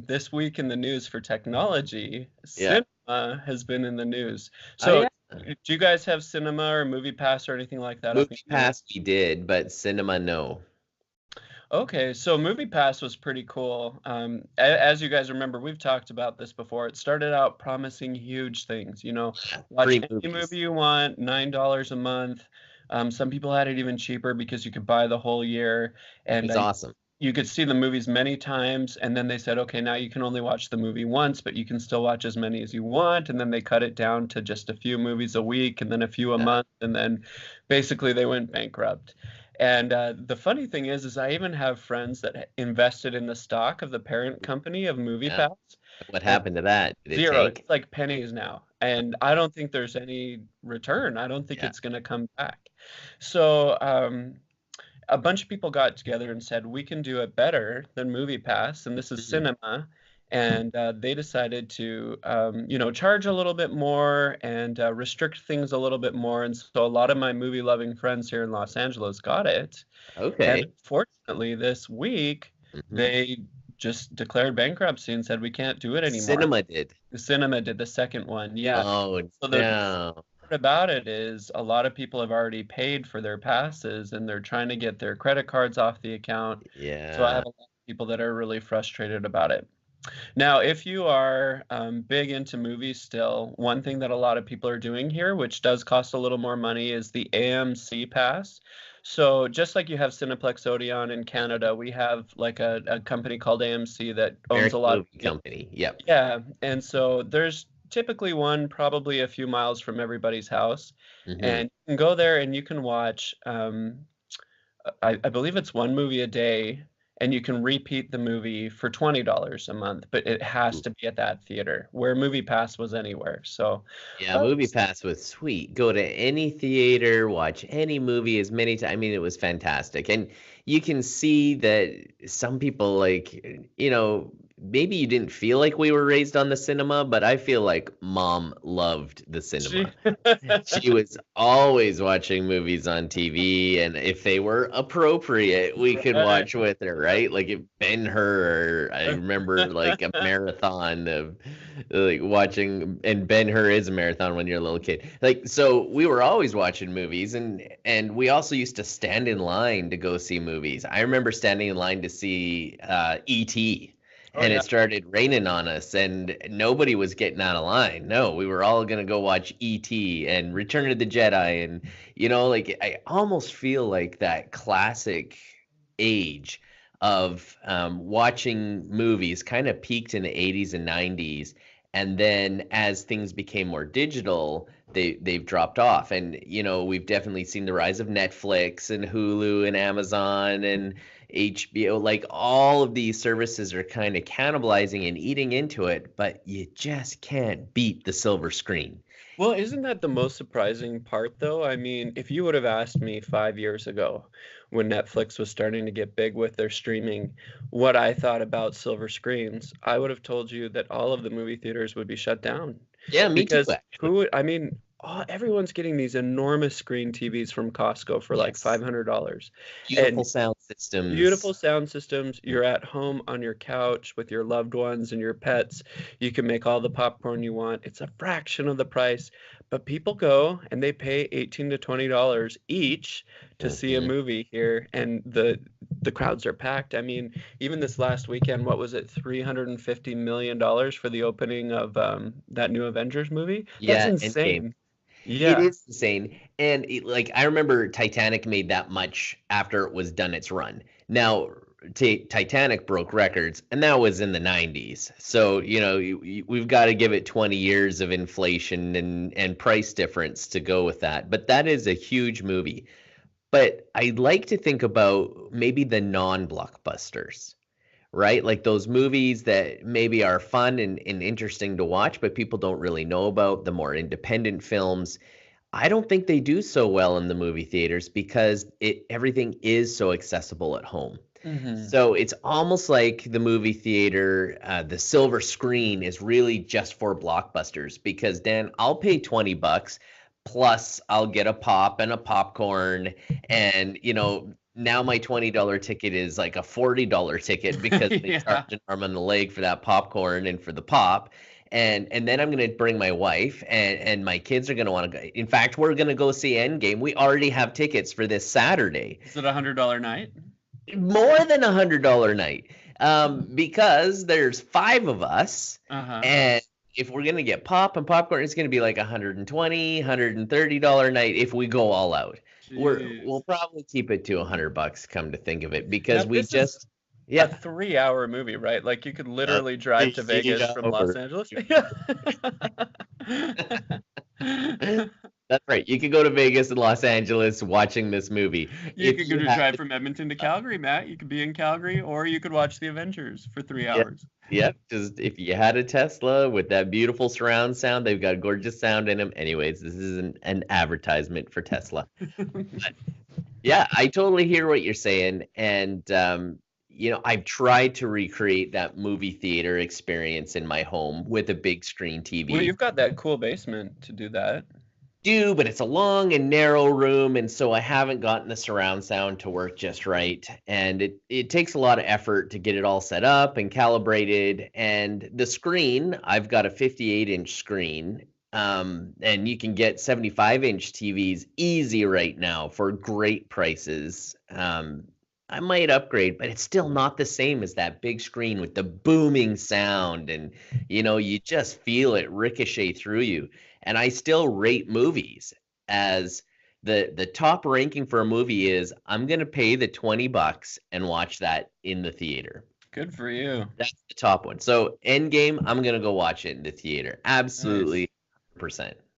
this week in the news for technology, Yeah. cinema has been in the news. Oh So, yeah. do you guys have cinema or movie pass or anything like that up in Movie Canada? Pass we did, but cinema no. Okay, so MoviePass was pretty cool. As you guys remember, we've talked about this before. It started out promising huge things. Watch Free any movie movies. you want, $9 a month. Some people had it even cheaper because you could buy the whole year, It and was awesome. you could see the movies many times. And then they said, okay, now you can only watch the movie once, but you can still watch as many as you want. And then they cut it down to just a few movies a week, and then a few a Yeah. month, and then basically they went bankrupt. And the funny thing is I even have friends that invested in the stock of the parent company of Yeah. MoviePass, What and happened to that? Did it zero. tank? It's like pennies now, and I don't think there's any return. I don't think Yeah. it's going to come back. So a bunch of people got together and said we can do it better than MoviePass, and this is Mhm. cinema. And they decided to, charge a little bit more and restrict things a little bit more. And so a lot of my movie-loving friends here in Los Angeles got it. And Okay. unfortunately, this week Hmm. they just declared bankruptcy and said we can't do it anymore. Cinema did. The cinema did the second one, yeah. Oh So the no. part about it is a lot of people have already paid for their passes and they're trying to get their credit cards off the account. So I Yeah. have a lot of people that are really frustrated about it. Now, if you are big into movies still, one thing that a lot of people are doing here, which does cost a little more money, is the AMC pass. So just like you have Cineplex Odeon in Canada, we have like a company called AMC that owns a American lot of Movie Company. Yep. yeah, and so there's typically one probably a few miles from everybody's house, Hmm. and you can go there and you can watch. I believe it's one movie a day, and you can repeat the movie for $20 a month, but it has to be at that theater where MoviePass was anywhere. So, Yeah, uh, Movie Pass was sweet. Go to any theater, watch any movie as many times. I mean, it was fantastic. And you can see that some people maybe you didn't feel like we were raised on the cinema, but I feel like mom loved the she, cinema. She was always watching movies on TV, and if they were appropriate, we could right. watch with her, right? Like if Ben-Hur, I remember like a marathon of like watching, and Ben-Hur is a marathon when you're a little kid. Like so, we were always watching movies, and we also used to stand in line to go see movies. I remember standing in line to see E.T. Oh And yeah. it started raining on us, and nobody was getting out of line. No, we were all gonna go watch E.T. and Return of the Jedi, and like I almost feel like that classic age of watching movies kind of peaked in the 80s and 90s, and then as things became more digital, they've dropped off. And we've definitely seen the rise of Netflix and Hulu and Amazon and HBO. Like all of these services are kind of cannibalizing and eating into it, but you just can't beat the silver screen. Well, isn't that the most surprising part, though? I mean, if you would have asked me 5 years ago when Netflix was starting to get big with their streaming, what I thought about silver screens, I would have told you that all of the movie theaters would be shut down. Yeah, me too, Because actually. I mean, everyone's getting these enormous screen TVs from Costco for like Yes. $500. Beautiful And sound systems. beautiful sound systems. You're at home on your couch with your loved ones and your pets. You can make all the popcorn you want. It's a fraction of the price, but people go and they pay $18 to $20 each to see a Mhm. movie here, and the crowds are packed. I mean, even this last weekend, what was it, $350 million for the opening of that new Avengers movie? That's Yeah, Endgame. insane. It Yeah. is insane. And like I remember Titanic made that much after it was done its run. Now, Titanic broke records, and that was in the 90s. So, we've got to give it 20 years of inflation and price difference to go with that. But that is a huge movie. But I like to think about maybe the non-blockbusters, right? Like those movies that maybe are fun and interesting to watch, but people don't really know about, the more independent films. I don't think they do so well in the movie theaters because everything is so accessible at home. Hmm. So it's almost like the movie theater, the silver screen is really just for blockbusters because Dan, I'll pay $20 plus I'll get a pop and a popcorn and now my $20 ticket is like a $40 ticket because they Yeah. charge an arm and a leg for that popcorn and for the pop. And then I'm gonna bring my wife and my kids are gonna want to go. In fact, we're gonna go see Endgame. We already have tickets for this Saturday. Is it $100 night? More than $100 night. Because there's 5 of us, Uh-huh. and if we're gonna get pop and popcorn, it's gonna be like $120, $130 night if we go all out. We'll Jeez. probably keep it to $100, come to think of it, Now, because we this is just a yeah. 3-hour movie, right? Like you could Uh, literally drive to Vegas from Los Angeles. That's right. You could go to Vegas and Los Angeles watching this movie. You If could you go to had drive from Edmonton to Calgary, Matt. You could be in Calgary, or you could watch the Avengers for 3 yeah, hours. yeah, just if you had a Tesla with that beautiful surround sound, they've got gorgeous sound in them. Anyways, this is an advertisement for Tesla. But yeah, I totally hear what you're saying. And, I've tried to recreate that movie theater experience in my home with a big screen Well, TV. you've got that cool basement to do that. But it's a long and narrow room, and so I haven't gotten the surround sound to work just right. And it takes a lot of effort to get it all set up and calibrated. And the screen, I've got a 58-inch screen, and you can get 75-inch TVs easy right now for great prices. I might upgrade, but it's still not the same as that big screen with the booming sound, and you just feel it ricochet through you. And I still rate movies as the top ranking for a movie is I'm going to pay the $20 and watch that in the theater. Good for you. That's the top one. So Endgame, I'm going to go watch it in the theater. Nice. Absolutely 100%.